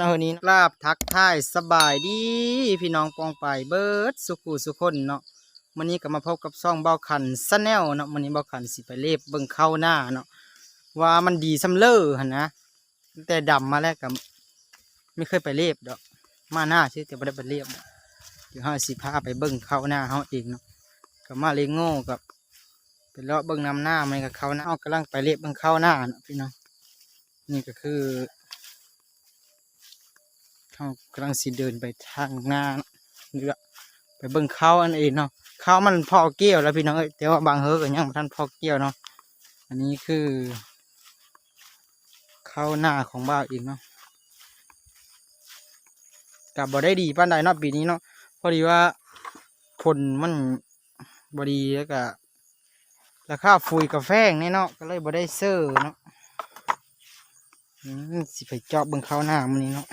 นะเฮานี้ลาบทักทายสบายดีพี่น้องปองไปเบิดสุขุสุคนเนาะวันนี้ก็มาพบกับซ่องเบาขันซะแนวเนาะวันนี้เบาขันสิไปเล็บเบิ่งเข้าหน้าเนาะว่ามันดีสำเลอหั่นนะแต่ดำมาแล้วก็ไม่เคยไปเล็บดอกมาหน้าชื่อแต่ไม่ได้ไปเล็บเดี๋ยวเฮาสิพาไปเบิ่งเข้าหน้าเฮาเองเนาะกับมาเลโง่กับไปเลาะเบิ่งน้ำหน้ามันกับเข้าหน้าเฮากำลังไปเล็บเบิ่งเข้าหน้าเนาะพี่น้องนี่ก็คือเขากำลังสิเดินไปทางหน้าเรือไปเบิ่งข้าวอันเองเนาะข้าวมันพอเกี่ยวแล้วพี่น้องแต่ว่าบางเฮอก็ยังท่านพอเกี่ยวเนาะอันนี้คือข้าวหน้าของบ้านเองเนาะกับบ่ได้ดีปานใดเนาะปีนี้เนาะพอดีว่าผลมันบ่ดีแล้วก็ราคาฝุ่ยกับแฟงนี่เนาะก็เลยบ่ได้เซอร์เนาะสิไปเจาะเบิ่งข้าวหน้ามันนี้เนาะ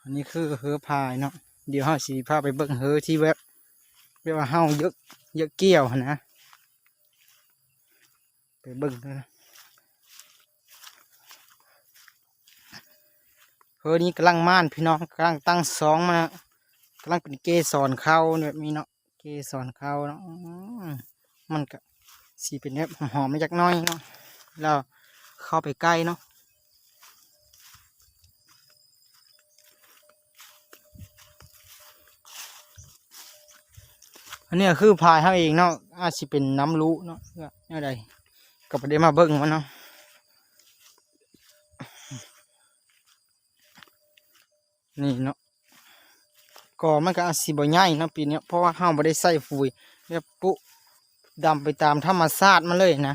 อันนี้คือเฮอพายเนาะเดี๋ยวเฮาสิพาไปเบิ่งเฮอที่เว็บว่าเฮาเยอะเกี่ยวนะไปเบิ่งนะเฮอนี้กำลังม่านพี่น้องกำลังตั้งซองมากำลังเป็นเกสรข้าวแบบนี้เนาะเกสรข้าวเนาะมันก็สีเป็นแบบหอมๆมาจากน้อยเนาะแล้วเข้าไปใกล้เนาะอันนี้คือพายเขาเองเนาะอาจจะเป็นน้ำรู้เนาะอะไรก็ไปได้มาเบิ่งมันเนาะนี่เนาะก็มันก็อาจจะบ่ใหญ่เนาะปีนี้เพราะว่าเขาไม่ได้ใส่ฝุ่ยแบบปุ๊ดำไปตามธรรมชาติมาเลยนะ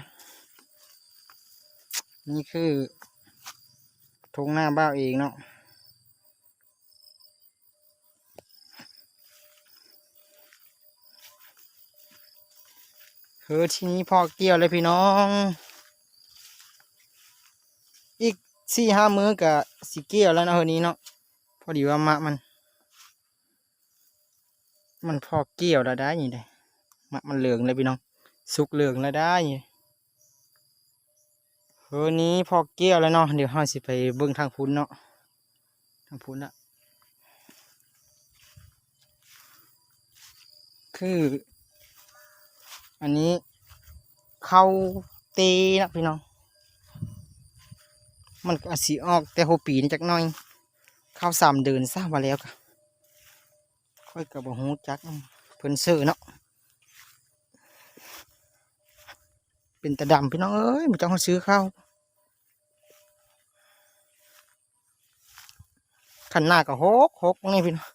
นี่คือทงหน้าบ้านเองเนาะเฮ้อที่นี้พอเกี่ยวเลยพี่น้องอีก4-5 มื้อกับสีเกี่ยวแล้วนะเฮ้อนี้เนาะพอดีว่ามะมันพอเกี่ยวแล้วได้ยังไงมะมันเหลืองเลยพี่น้องสุกเหลืองแล้วได้เฮ้อนี้พอเกี่ยวแล้วเนาะเดี๋ยวเราสิไปเบิ่งทางพุ้นเนาะทางพุ้นอะคืออันนี้เข้าเตนะพี่น้องมันก็สีออกแต่หัวปีนี่จักหน่อยเข้า3 เดือนซะมาแล้วค่ะค่อยกับบ่ฮู้จักเพิ่นซื้อเนาะเป็นตะดำพี่น้องเอ้ยมันจะเขาซื้อข้าวขันหน้าก็หกนี่พี่น้อง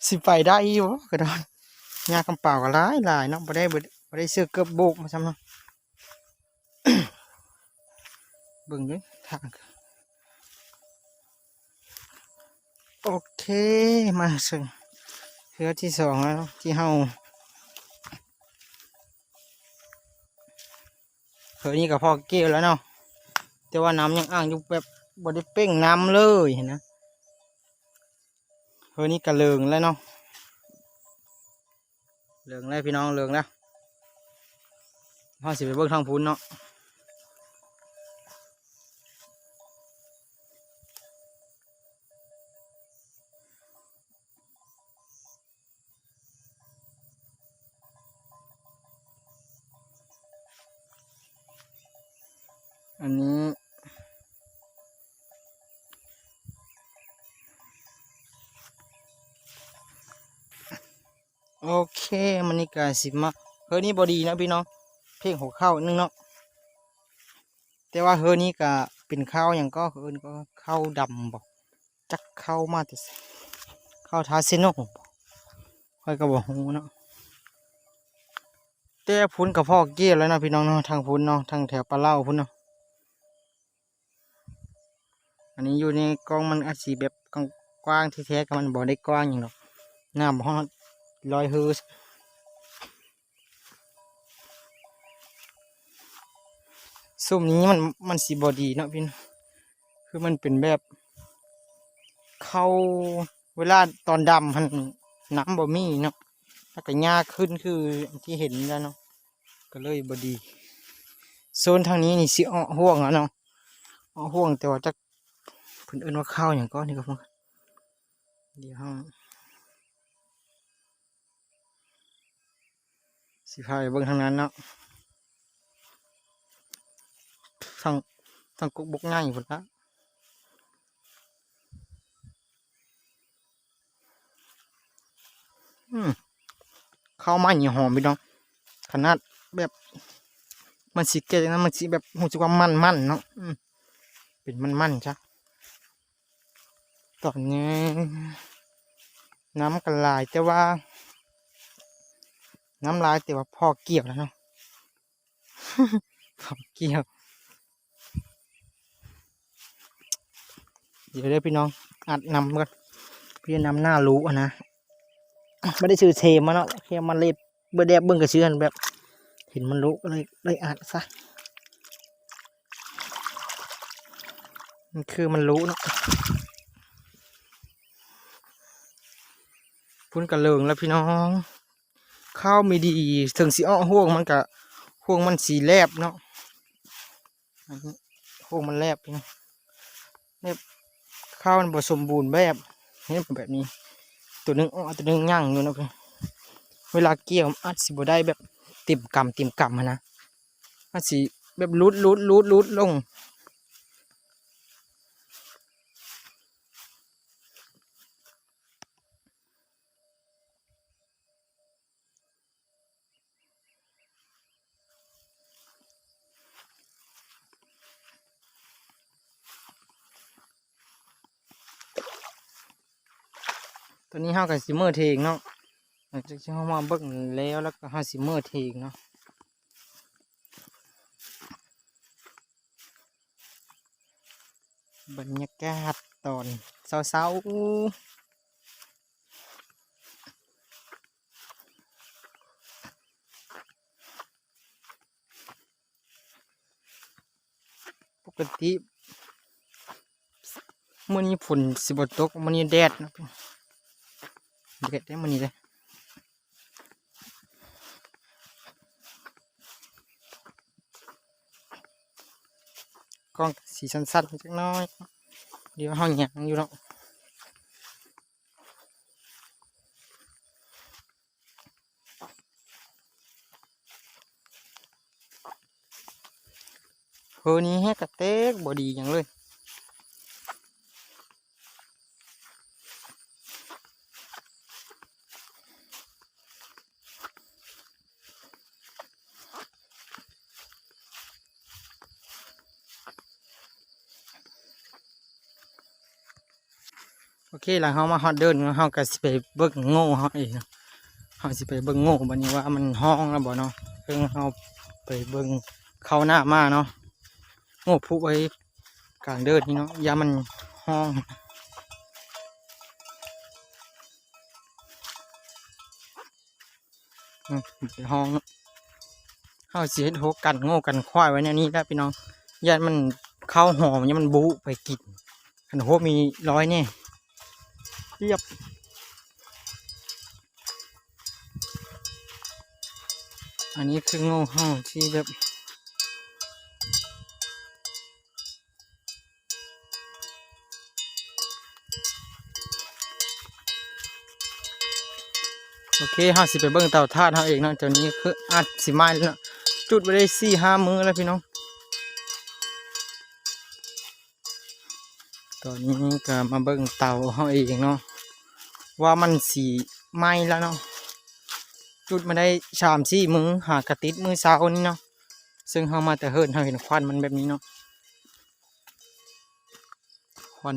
สิไปได้อยู่กระดอนยากำเปล่าก็หลายเนาะบ่ได้ซื้อเกือบโบกมาซ้ำเนาะ เบิ่งด้วยทางโอเคมาสึงเฮือที่2แล้วที่เฮาเฮือนี้ก็พอเกี่ยวแล้วเนาะแต่ว่าน้ำยังอ่างอยู่แบบบ่ได้เป้งน้ำเลยเห็นนะเฮือนี้ก็เหลืองแล้วเนาะเหลืองแล้วพี่น้องเหลืองแล้วเฮาสิไปเบิ่งทางพุ้นเนาะอันนี้โอเคมันนี่ก็สิมาเฮือนี้บ่ดีนะพี่น้องเพ่งหัวเข้านึงเนาะแต่ว่าเฮือนี้ก็เป็นข้าวอย่างก็เฮือก็ข้าวดำบอกจักข้าวมาแต่ข้าวทาเซโนค่อยก็บอกฮู้เนาะแต่พุ้นกับพ่อเกี้ยวแล้วนะพี่น้องเนาะทางพุ้นเนาะทางแถวปลาเล่าพุ้นเนาะอันนี้อยู่ในกองมันอาจสีแบบกว้างที่แท้ก็มันบ่ได้กว้างอย่างหรอกน้ำห้อง100 ฮือซุ่มนี้มันสีบอดีเนาะพี่คือมันเป็นแบบเข้าเวลาตอนดำมันน้ำบ่มีเนาะถ้าก็ยากขึ้นคือที่เห็นแล้วเนาะก็เลยบอดีโซนทางนี้นี่สิอ้อห่วงแล้วเนาะอ้อห่วงแต่ว่าจะ เพิ่นเอิ้นว่าข้าวอย่างก้อนนี่ก็พงเดี๋ยวเฮาสิพาไปเบิ่งทางนั้นเนาะทางกกบกง่ายพุ่นละข้าวมันนี่หอมพี่น้องขนาดแบบมันสิแก่จังนั้นมันสิแบบรู้สึกว่ามันเนาะเป็นมันจ้ะตอนนี้น้ำกันลายแต่ว่าน้ำลายแต่ว่าพอเกี่ยวแล้วเนาะ พอเกี่ยวเดี๋ยวเด้อพี่น้องอัดนำกันพี่นำหน้ารู้นะไม่ได้ชื่อเทมาเนาะแค่มันเล็บเบอร์แดบเบิ้งกับชื่อแบบเห็นมันรู้ก็เลยอัดซะมันคือมันรู้เนาะพุ่นกระเลิงแล้วพี่น้องข้าวไม่ดีถึงสีอ้อห่วงมันกะห่วงมันสีแลบเนาะห่วงมันแลบพี่น้องเนี่ยข้าวมันผสมบูรณ์แบบนี่เป็นแบบนี้ตัวนึงอ้อตัวนึงย่างอยู่นะพี่เวลาเกี่ยวอัดสิบได้แบบติ่มกำนะอัดสิแบบลุดลงตัวนี้ห้ากับซิเมอร์เทงเนาะหลังจากที่เขามาเบิ่งแล้วก็ห้าซิเมอร์เทงเนาะบรรยากาศตอนเช้าปกติมื้อนี้ฝนสิบ่ตกมื้อนี้แดดนะแดดได้มื้อนี้เลยกล้องสีสั้นๆจักหน้อยเดี๋ยวห้องหยังอยู่เนาะเฮ้อนี้แฮกกระเตกบ่ดีอย่างเลยโอเคหลังเขามาฮอดเดินเขาก็สิไปเบิ่งโง่เขาเองเขาสิไปเบิ่งโง่บัดนี้ว่ามันห้องแล้วบ่เนาะเพิ่งเขาไปเบิ่งเข้าหน้ามาเนาะโง่พุไว้กลางเดินนี่เนาะยามันห้องไปห้องเขาสิเฮ็ดโหกันโง่กันควายไว้ในนี้แล้วพี่น้องยามันเข้าหอมยามันบุไปกินขันโหมีร้อยเนี่ยเรียบอันนี้คือโง่ห้องที่แบบโอเคห้าสิไปเบิ้งเตาถ่านเขาเองเนาะเจ้านี้คืออัดสิไม้แล้วจุดไปได้4-5 มื้อแล้วพี่น้องตอนนี้ก็มาเบิ้งเตาเขาเองเนาะว่ามันสีไหม้แล้วเนาะจุดมาได้3-4 มื้อหากระติดมื้อเช้านี่เนาะซึ่งเขามาแต่เฮิรนเขาเห็นควันมันแบบนี้เนาะควัน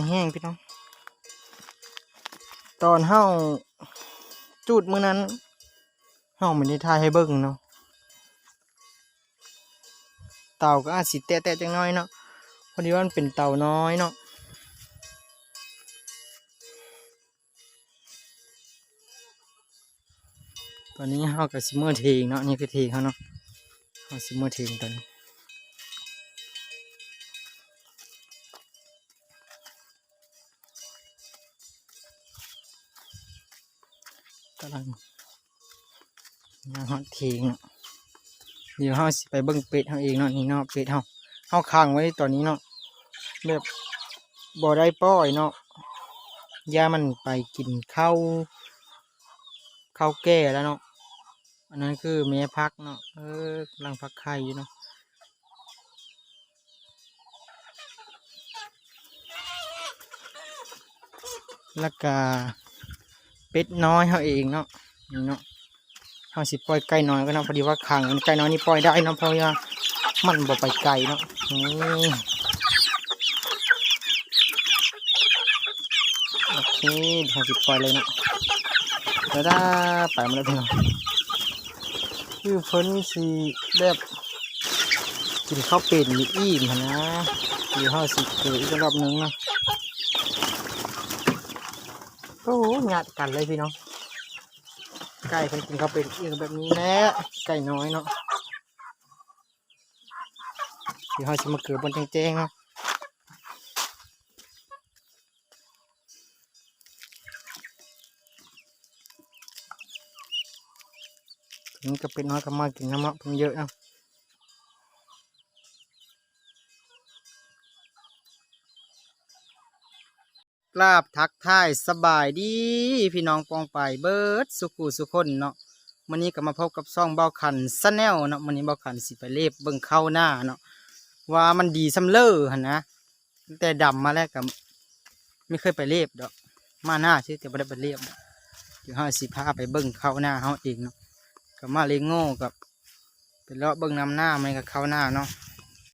แห้งพี่น้องตอนเฮาจุดมื้อนั้นเฮาไม่ได้ถ่ายให้เบิ่งเนาะเตาก็อาจสิแตะจังน้อยเนาะพอดีว่ามันเป็นเตาน้อยเนาะตอนนี้เฮากับซิเมอร์เทงเนาะนี่คือเทงเขาเนาะเฮาซิเมอร์เทงตอน ลังย่างฮอดเทีงเนาะเดี๋ยวเฮาสิไปเบิ่งเป็ดเฮาเองเนาะนี่เนาะเป็ดเฮาค้างไว้ตอนนี้เนาะแบบบ่ได้ปล่อยเนาะย่ามันไปกินข้าวแก่แล้วเนาะอันนั้นคือแม่พักเนาะกำลังพักไข่อยู่เนาะแล้วก็เป็ดน้อยเฮาเองเนาะนี่เนาะเฮาสิปล่อยไก่น้อยก็เนาะพอดีว่าขังไก่น้อยนี่ปล่อยได้เนาะเพราะว่ามันบ่ไปไกลเนาะนี่โอเคเฮาสิปล่อยเลยเนาะแล้วได้ไปมาแล้วพี่น้องคือเพิ่นสิแบบกินข้าวเป็ดอยู่อิ่มหั่นนะเดี๋ยวเฮาสิเจออีกรอบนึงเนาะโอ้โหงัดกันเลยพี่น้องไก่เพิ่นกินข้าวเป็ดอิ่มแบบนี้แหละไก่น้อยเนาะเดี๋ยวเฮาสิมาเกิดบนแจ้งๆเนาะนี่ก็เป็นน้อยก็มากินน้ำเนาะเพิ่นเยอะเนาะกราบทักทายสบายดีพี่น้องปองไปเบิดสุคนเนาะมื้อนี้ก็มาพบกับซ่องเบาขันซะแนวเนาะมื้อนี้เบาขันสิไปเลบเบิ่งเข้าหน้าเนาะว่ามันดีสำเลอหั่นนะแต่ดำมาแล้วก็ไม่เคยไปเลบดอกมาหน้าชื่อแต่บ่ได้ไปเลบเดี๋ยวเฮาสิพาไปเบิ่งเข้าหน้าเฮาเองเนาะก็มาเลโง่กับไปเลาะเบิ่งน้ำหน้ามันก็เข้าหน้าเนาะ